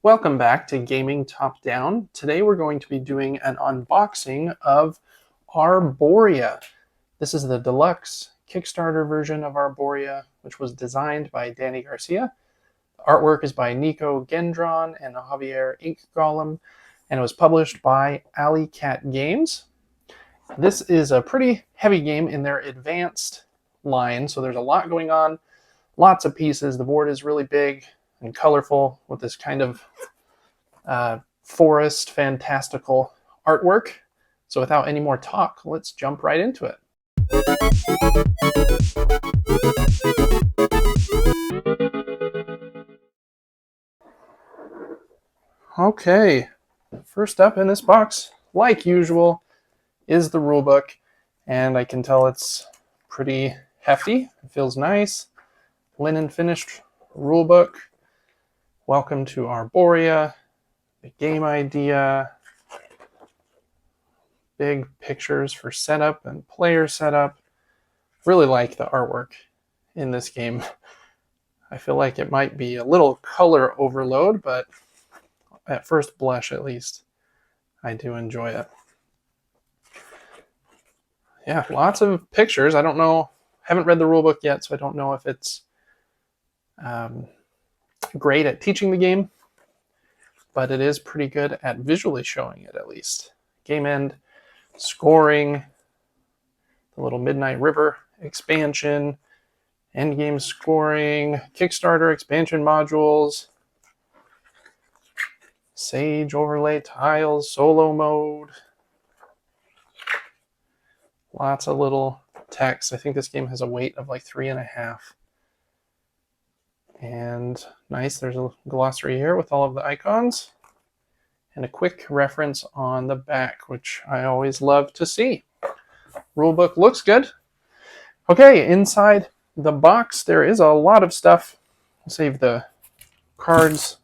Welcome back to Gaming Top Down. Today we're going to be doing an unboxing of Arborea. This is the deluxe Kickstarter version of Arborea, which was designed by Danny Garcia. The artwork is by Nico Gendron and Javier Ink Golem, and it was published by Alley Cat Games. This is a pretty heavy game in their advanced line, so there's a lot going on, lots of pieces. The board is really big and colorful with this kind of forest fantastical artwork. So without any more talk, let's jump right into it. Okay, first up in this box, like usual, is the rulebook, and I can tell it's pretty hefty. It feels nice. Linen finished rulebook. Welcome to Arborea. The game idea. Big pictures for setup and player setup. Really like the artwork in this game. I feel like it might be a little color overload, but at first blush at least, I do enjoy it. Yeah, lots of pictures. I don't know, haven't read the rulebook yet, so I don't know if it's great at teaching the game, but it is pretty good at visually showing it at least. Game end, scoring, the little Midnight River expansion, end game scoring, Kickstarter expansion modules, Sage overlay tiles, solo mode. Lots of little text. I think this game has a weight of like 3.5. And nice, there's a glossary here with all of the icons and a quick reference on the back, which I always love to see. Rulebook looks good. Okay, inside the box there is a lot of stuff. I'll save the cards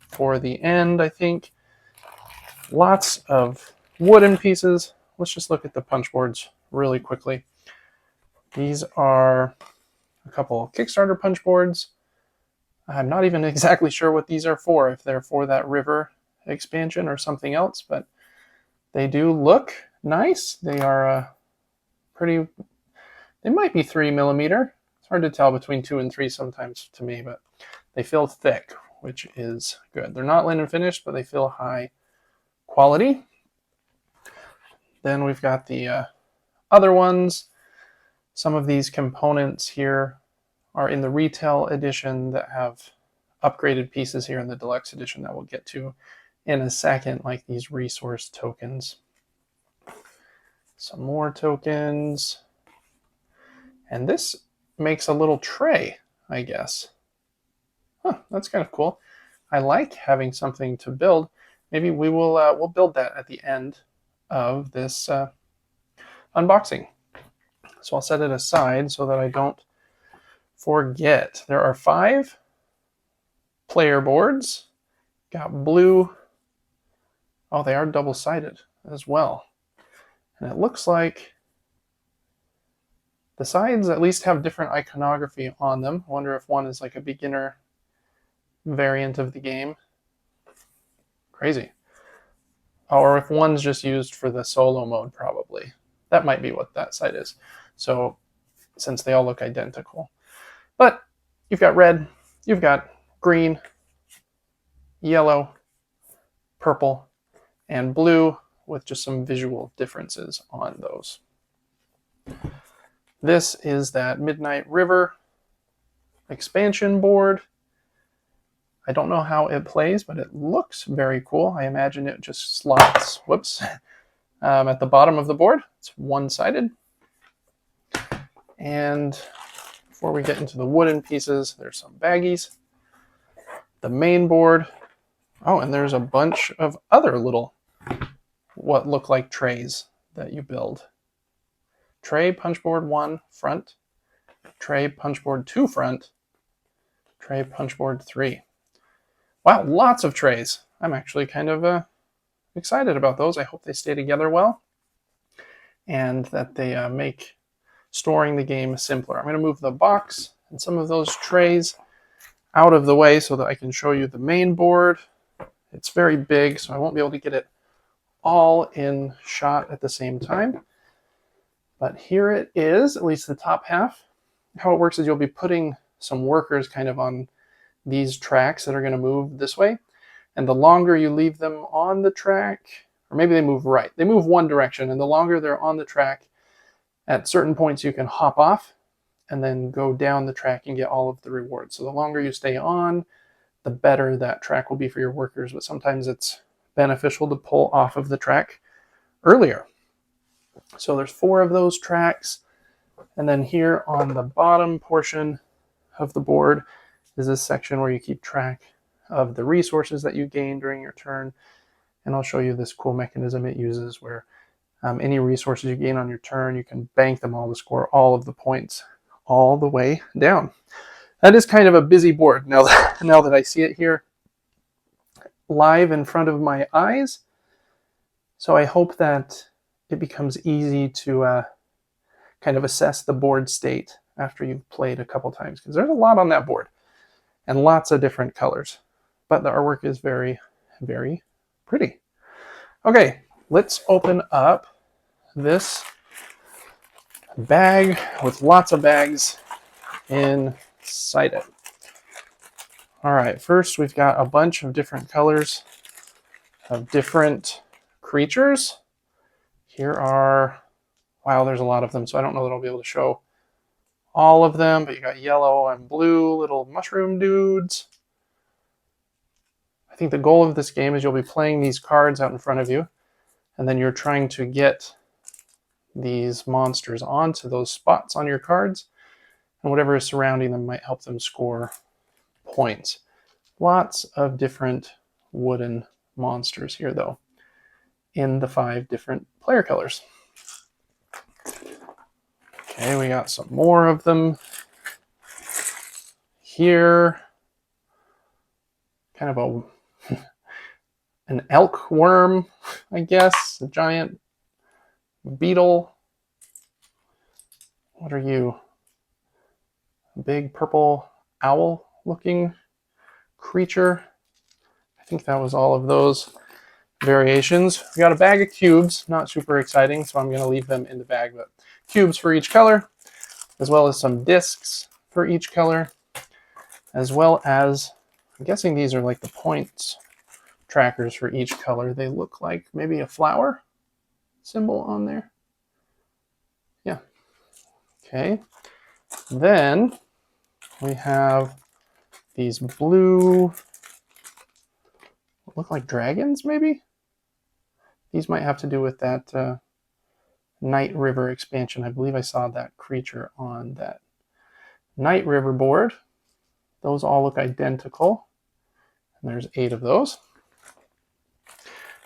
for the end, I think. Lots of wooden pieces. Let's just look at the punch boards really quickly. These are a couple Kickstarter punch boards. I'm not even exactly sure what these are for, if they're for that river expansion or something else, but they do look nice. They are pretty, they might be 3mm. It's hard to tell between 2 and 3 sometimes to me, but they feel thick, which is good. They're not linen finished, but they feel high quality. Then we've got the other ones. Some of these components here are in the retail edition that have upgraded pieces here in the deluxe edition that we'll get to in a second, like these resource tokens. Some more tokens. And this makes a little tray, I guess. Huh, that's kind of cool. I like having something to build. Maybe we will we'll build that at the end of this unboxing. So I'll set it aside so that I don't forget. There are 5 player boards. Got blue. Oh, they are double-sided as well. And it looks like the sides at least have different iconography on them. I wonder if one is like a beginner variant of the game. Crazy. Or if one's just used for the solo mode, probably. That might be what that side is. So, since they all look identical. But you've got red, you've got green, yellow, purple, and blue with just some visual differences on those. This is that Midnight River expansion board. I don't know how it plays, but it looks very cool. I imagine it just slots, whoops, at the bottom of the board. It's one-sided. And before we get into the wooden pieces, there's some baggies. The main board. Oh, and there's a bunch of other little, what look like trays that you build. Tray punchboard 1 front, tray punchboard 2 front, tray punchboard 3. Wow, lots of trays. I'm actually kind of excited about those. I hope they stay together well and that they make storing the game simpler. I'm going to move the box and some of those trays out of the way so that I can show you the main board. It's very big, so I won't be able to get it all in shot at the same time. But here it is, at least the top half. How it works is you'll be putting some workers kind of on these tracks that are going to move this way. And the longer you leave them on the track, or maybe they move right. They move one direction, and the longer they're on the track, at certain points you can hop off and then go down the track and get all of the rewards. So the longer you stay on, the better that track will be for your workers. But sometimes it's beneficial to pull off of the track earlier. So there's 4 of those tracks. And then here on the bottom portion of the board is this section where you keep track of the resources that you gain during your turn. And I'll show you this cool mechanism it uses where any resources you gain on your turn, you can bank them all to score all of the points all the way down. That is kind of a busy board now that I see it here live in front of my eyes. So I hope that it becomes easy to kind of assess the board state after you've played a couple times, because there's a lot on that board and lots of different colors. But the artwork is very, very pretty. Okay, let's open up this bag with lots of bags inside it. All right, first we've got a bunch of different colors of different creatures. Here are, wow, there's a lot of them, so I don't know that I'll be able to show all of them, but you got yellow and blue little mushroom dudes. I think the goal of this game is you'll be playing these cards out in front of you, and then you're trying to get these monsters onto those spots on your cards, and whatever is surrounding them might help them score points. Lots of different wooden monsters here, though, in the 5 different player colors. Okay, we got some more of them here. Kind of an elk worm, I guess, a giant beetle. What are you? A big purple owl looking creature. I think that was all of those variations. We got a bag of cubes, not super exciting, so I'm going to leave them in the bag, but cubes for each color, as well as some discs for each color, as well as, I'm guessing these are like the points trackers for each color. They look like maybe a flower symbol on there. Yeah. Okay. Then we have these blue, look like dragons maybe? These might have to do with that Night River expansion. I believe I saw that creature on that Night River board. Those all look identical. And there's 8 of those.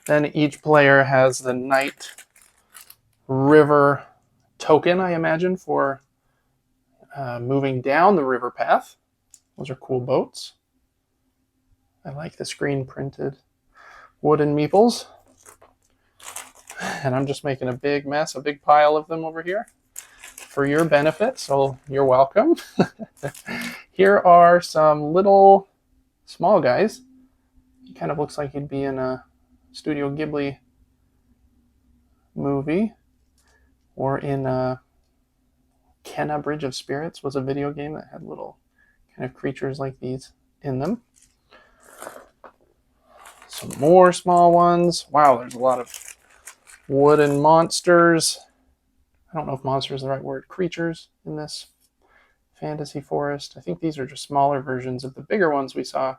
Then each player has the Night River token, I imagine, for moving down the river path. Those are cool boats. I like the screen printed wooden meeples. And I'm just making a big mess, a big pile of them over here for your benefit, so you're welcome. Here are some little small guys. He kind of looks like he'd be in a Studio Ghibli movie, or in Kenna Bridge of Spirits was a video game that had little kind of creatures like these in them. Some more small ones. Wow, there's a lot of wooden monsters. I don't know if monster is the right word. Creatures in this fantasy forest. I think these are just smaller versions of the bigger ones we saw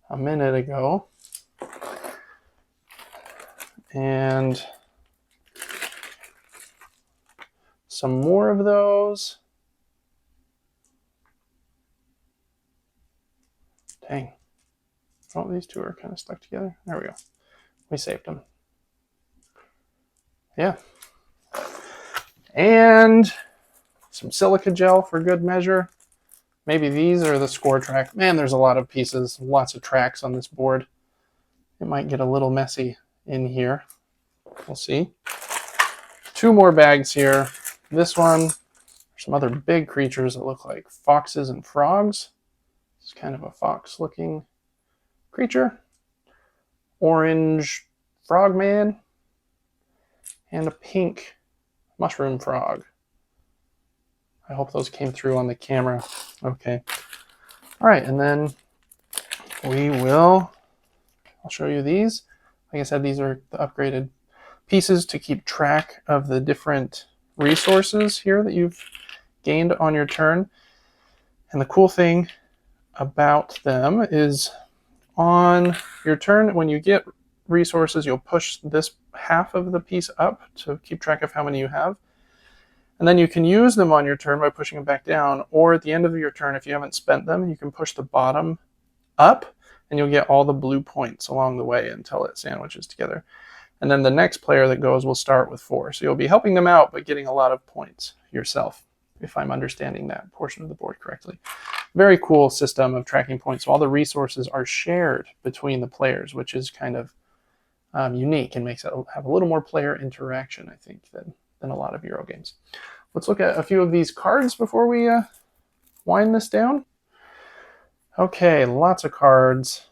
a minute ago. And some more of those. Dang. Oh, these two are kind of stuck together. There we go. We saved them. Yeah. And some silica gel for good measure. Maybe these are the score track. Man, there's a lot of pieces, lots of tracks on this board. It might get a little messy in here. We'll see. 2 more bags here. This one, some other big creatures that look like foxes and frogs. It's kind of a fox-looking creature. Orange frogman. And a pink mushroom frog. I hope those came through on the camera. Okay. All right, and then I'll show you these. Like I said, these are the upgraded pieces to keep track of the different resources here that you've gained on your turn. And the cool thing about them is on your turn, when you get resources, you'll push this half of the piece up to keep track of how many you have. And then you can use them on your turn by pushing them back down, or at the end of your turn, if you haven't spent them, you can push the bottom up and you'll get all the blue points along the way until it sandwiches together. And then the next player that goes will start with 4. So you'll be helping them out, but getting a lot of points yourself, if I'm understanding that portion of the board correctly. Very cool system of tracking points. So all the resources are shared between the players, which is kind of unique and makes it have a little more player interaction, I think, than a lot of Euro games. Let's look at a few of these cards before we wind this down. Okay, lots of cards.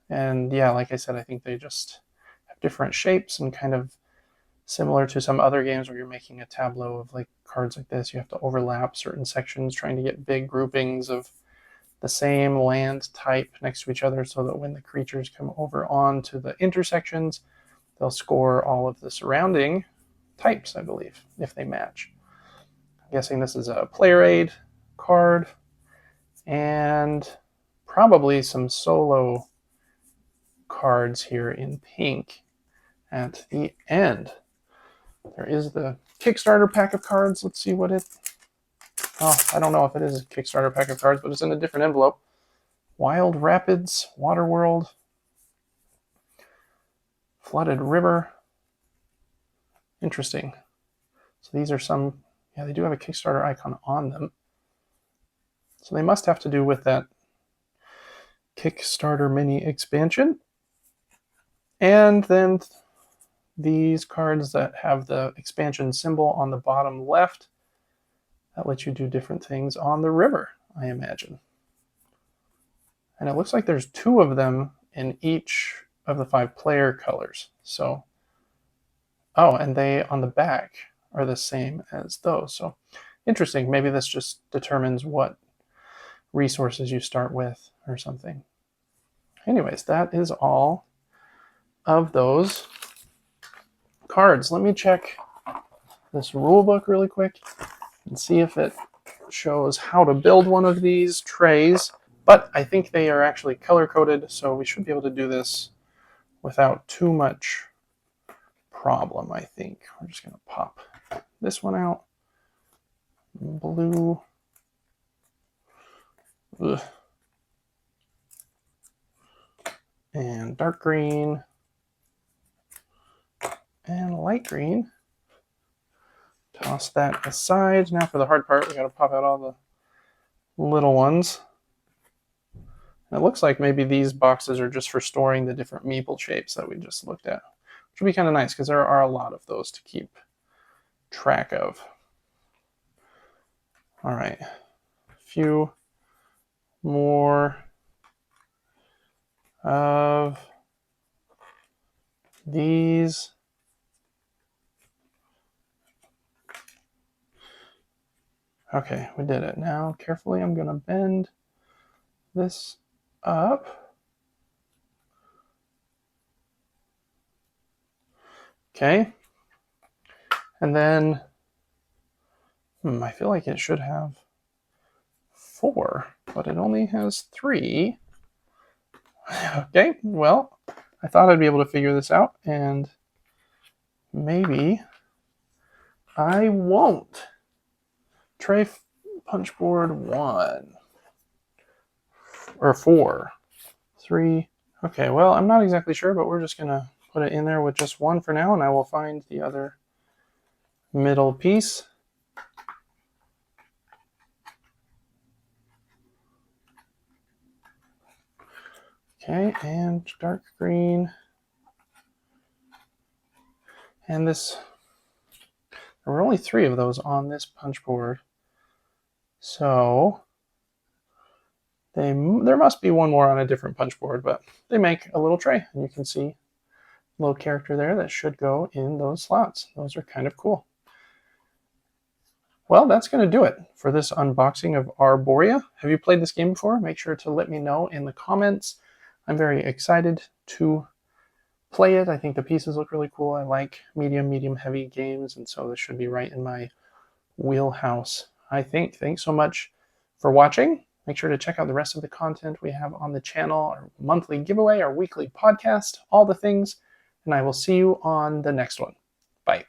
And yeah, like I said, I think they just have different shapes and kind of similar to some other games where you're making a tableau of like cards like this. You have to overlap certain sections trying to get big groupings of the same land type next to each other so that when the creatures come over onto the intersections, they'll score all of the surrounding types, I believe, if they match. I'm guessing this is a player aid card and probably some solo cards here in pink at the end. There is the Kickstarter pack of cards. Let's see what it... Oh, I don't know if it is a Kickstarter pack of cards, but it's in a different envelope. Wild Rapids, Waterworld, Flooded River. Interesting. So these are some... Yeah, they do have a Kickstarter icon on them. So they must have to do with that Kickstarter mini expansion. And then these cards that have the expansion symbol on the bottom left, that lets you do different things on the river, I imagine. And it looks like there's 2 of them in each of the 5 player colors. So, oh, and they on the back are the same as those. So interesting. Maybe this just determines what resources you start with or something. Anyways, that is all of those cards. Let me check this rule book really quick and see if it shows how to build one of these trays. But I think they are actually color-coded, so we should be able to do this without too much problem, I think. We're just going to pop this one out. Blue. Ugh. And dark green. And light green. Toss that aside. Now for the hard part, we got to pop out all the little ones. And it looks like maybe these boxes are just for storing the different meeple shapes that we just looked at, which would be kind of nice because there are a lot of those to keep track of. All right, a few more of these. Okay, we did it. Now, carefully, I'm going to bend this up. Okay. And then, I feel like it should have 4, but it only has 3. Okay, well, I thought I'd be able to figure this out, and maybe I won't. Tray punch board 1 or 4, 3. Okay, well, I'm not exactly sure, but we're just gonna put it in there with just 1 for now, and I will find the other middle piece. Okay, and dark green. And this, there were only 3 of those on this punch board. So There must be one more on a different punch board, but they make a little tray, and you can see a little character there that should go in those slots. Those are kind of cool. Well, that's going to do it for this unboxing of Arborea. Have you played this game before? Make sure to let me know in the comments. I'm very excited to play it. I think the pieces look really cool. I like medium heavy games, and so this should be right in my wheelhouse, I think. Thanks so much for watching. Make sure to check out the rest of the content we have on the channel, our monthly giveaway, our weekly podcast, all the things, and I will see you on the next one. Bye.